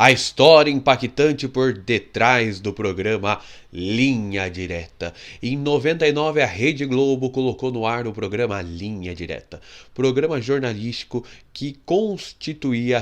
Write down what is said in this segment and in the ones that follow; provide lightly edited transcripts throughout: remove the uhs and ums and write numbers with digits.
A história impactante por detrás do programa Linha Direta. Em 99, a Rede Globo colocou no ar o programa Linha Direta, programa jornalístico que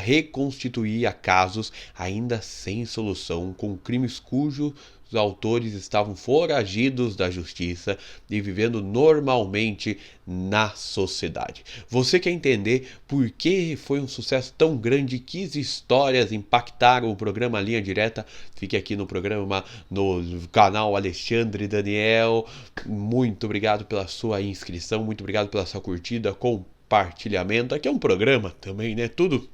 reconstituía casos ainda sem solução, com crimes cujos os autores estavam foragidos da justiça e vivendo normalmente na sociedade. Você quer entender por que foi um sucesso tão grande, que histórias impactaram o programa Linha Direta? Fique aqui no programa, no canal Alexandre Daniel. Muito obrigado pela sua inscrição, muito obrigado pela sua curtida, compartilhamento. Aqui é um programa também, né? Tudo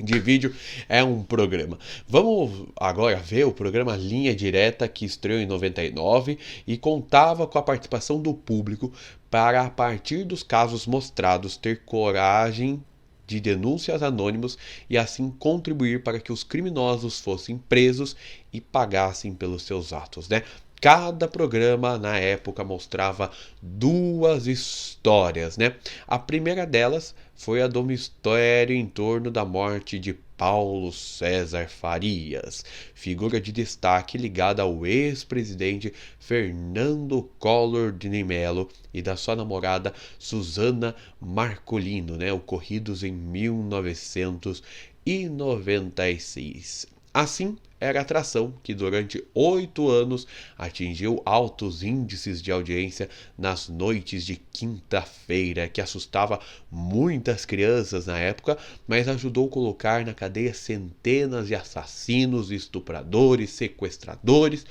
de vídeo é um programa. Vamos agora ver o programa Linha Direta, que estreou em 99 e contava com a participação do público para, a partir dos casos mostrados, ter coragem de denúncias anônimas e assim contribuir para que os criminosos fossem presos e pagassem pelos seus atos, né? Cada programa na época mostrava duas histórias, né? A primeira delas foi a do mistério em torno da morte de Paulo César Farias, figura de destaque ligada ao ex-presidente Fernando Collor de Mello e da sua namorada Susana Marcolino, né? Ocorridos em 1996. Assim, era a atração que durante 8 anos atingiu altos índices de audiência nas noites de quinta-feira, que assustava muitas crianças na época, mas ajudou a colocar na cadeia centenas de assassinos, estupradores, sequestradores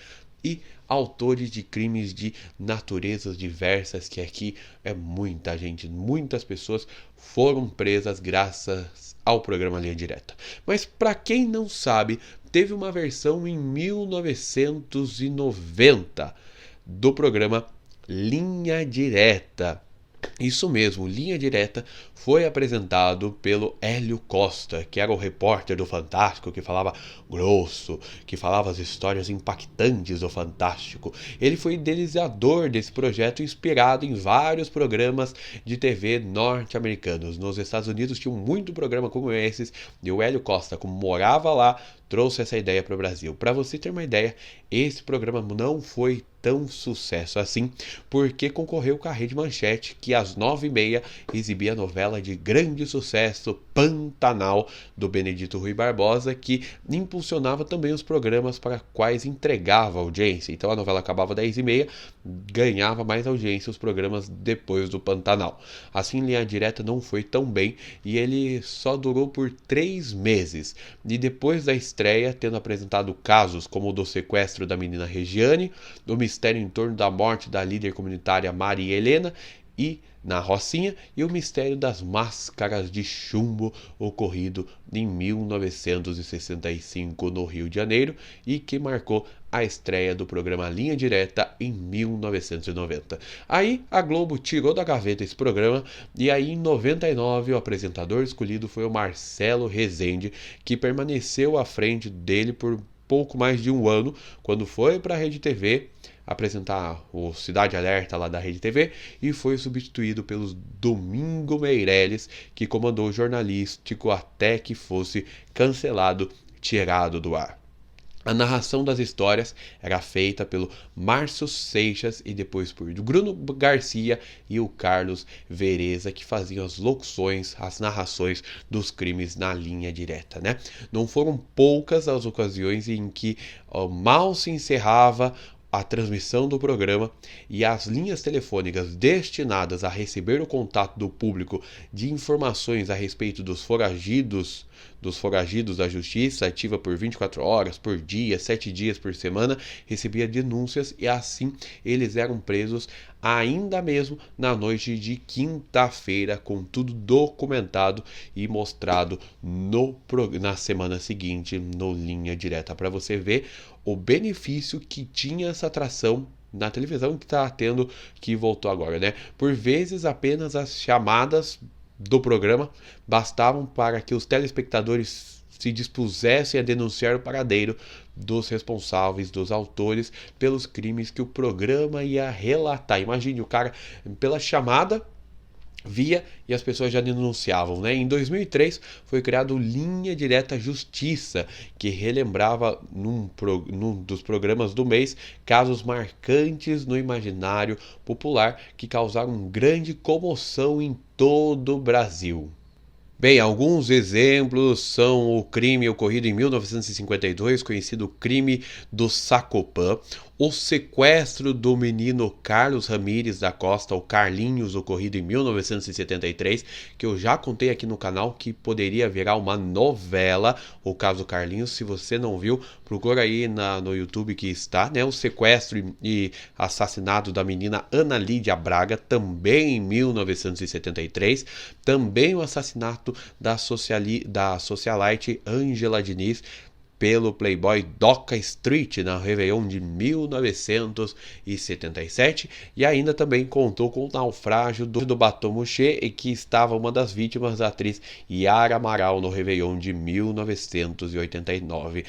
e autores de crimes de naturezas diversas, que aqui é muita gente, muitas pessoas foram presas graças ao programa Linha Direta. Mas para quem não sabe, teve uma versão em 1990 do programa Linha Direta. Isso mesmo, Linha Direta foi apresentado pelo Hélio Costa, que era o repórter do Fantástico, que falava grosso, que falava as histórias impactantes do Fantástico. Ele foi idealizador desse projeto, inspirado em vários programas de TV norte-americanos. Nos Estados Unidos tinham muito programa como esses, e o Hélio Costa, como morava lá, trouxe essa ideia para o Brasil. Para você ter uma ideia, esse programa não foi tão sucesso assim, porque concorreu com a Rede Manchete, que às 9h30 exibia a novela de grande sucesso Pantanal, do Benedito Rui Barbosa, que impulsionava também os programas para quais entregava audiência. Então a novela acabava às 10h30, ganhava mais audiência os programas depois do Pantanal. Assim, Linha Direta não foi tão bem e ele só durou por 3 meses. E depois da estreia, tendo apresentado casos como o do sequestro da menina Regiane, do mistério em torno da morte da líder comunitária Maria Helena e na Rocinha, e o mistério das máscaras de chumbo, ocorrido em 1965 no Rio de Janeiro e que marcou a estreia do programa Linha Direta em 1990. Aí a Globo tirou da gaveta esse programa e aí em 99 o apresentador escolhido foi o Marcelo Rezende, que permaneceu à frente dele por pouco mais de um ano, quando foi para a Rede TV apresentar o Cidade Alerta lá da Rede TV e foi substituído pelos Domingo Meirelles, que comandou o jornalístico até que fosse cancelado, tirado do ar. A narração das histórias era feita pelo Márcio Seixas e depois por Bruno Garcia e o Carlos Vereza, que faziam as locuções, as narrações dos crimes na Linha Direta, né? Não foram poucas as ocasiões em que mal se encerrava a transmissão do programa e as linhas telefônicas destinadas a receber o contato do público de informações a respeito dos foragidos da justiça, ativa por 24 horas por dia, 7 dias por semana, recebia denúncias e assim eles eram presos ainda mesmo na noite de quinta-feira, com tudo documentado e mostrado na semana seguinte no Linha Direta, para você ver o benefício que tinha essa atração na televisão, que está tendo, que voltou agora, né? Por vezes apenas as chamadas do programa bastavam para que os telespectadores se dispusessem a denunciar o paradeiro dos responsáveis, dos autores, pelos crimes que o programa ia relatar. Imagine o cara, pela chamada, via e as pessoas já denunciavam, né? Em 2003 foi criado Linha Direta Justiça, que relembrava num dos programas do mês casos marcantes no imaginário popular que causaram grande comoção em todo o Brasil. Bem, alguns exemplos são o crime ocorrido em 1952, conhecido crime do Sacopã, o sequestro do menino Carlos Ramírez da Costa, o Carlinhos, ocorrido em 1973, que eu já contei aqui no canal que poderia virar uma novela, o caso Carlinhos. Se você não viu, procura aí no YouTube que está, né? O sequestro e assassinato da menina Ana Lídia Braga, também em 1973, também o assassinato da socialite Ângela Diniz pelo playboy Doca Street na Réveillon de 1977, e ainda também contou com o naufrágio do Bateau Mouché, em que estava uma das vítimas, da atriz Yara Amaral, no Réveillon de 1989.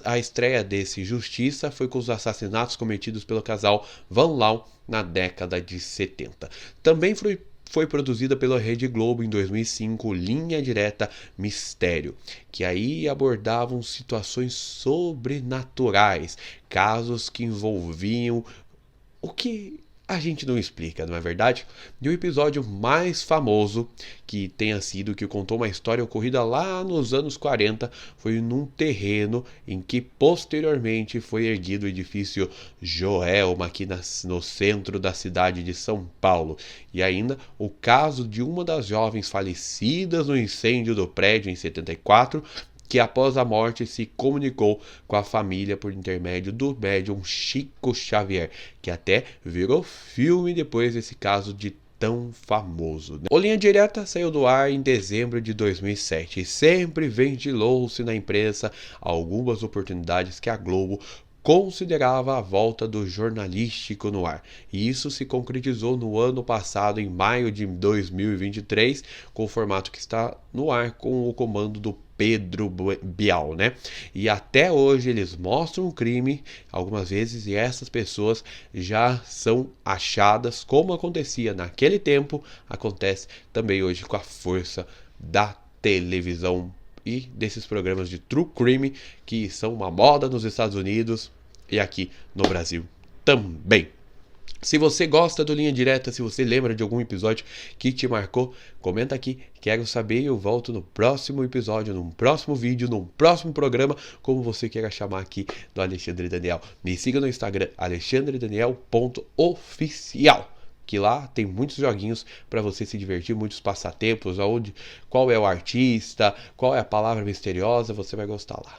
A estreia desse Justiça foi com os assassinatos cometidos pelo casal Van Lau na década de 70. Também foi produzida pela Rede Globo em 2005, Linha Direta Mistério, que aí abordavam situações sobrenaturais, casos que envolviam o que a gente não explica, não é verdade? E o episódio mais famoso que tenha sido, que contou uma história ocorrida lá nos anos 40, foi num terreno em que posteriormente foi erguido o edifício Joelma, aqui no centro da cidade de São Paulo. E ainda o caso de uma das jovens falecidas no incêndio do prédio em 74, que após a morte se comunicou com a família por intermédio do médium Chico Xavier, que até virou filme depois desse caso de tão famoso. O Linha Direta saiu do ar em dezembro de 2007 e sempre ventilou-se na imprensa algumas oportunidades que a Globo considerava a volta do jornalístico no ar. E isso se concretizou no ano passado, em maio de 2023, com o formato que está no ar, com o comando do Pedro Bial, né? E até hoje eles mostram o crime algumas vezes e essas pessoas já são achadas, como acontecia naquele tempo, acontece também hoje com a força da televisão e desses programas de true crime que são uma moda nos Estados Unidos e aqui no Brasil também. Se você gosta do Linha Direta, se você lembra de algum episódio que te marcou, comenta aqui, quero saber e eu volto no próximo episódio, num próximo vídeo, num próximo programa, como você queira chamar aqui do Alexandre Daniel. Me siga no Instagram, alexandredaniel.oficial, que lá tem muitos joguinhos para você se divertir, muitos passatempos, qual é o artista, qual é a palavra misteriosa, você vai gostar lá.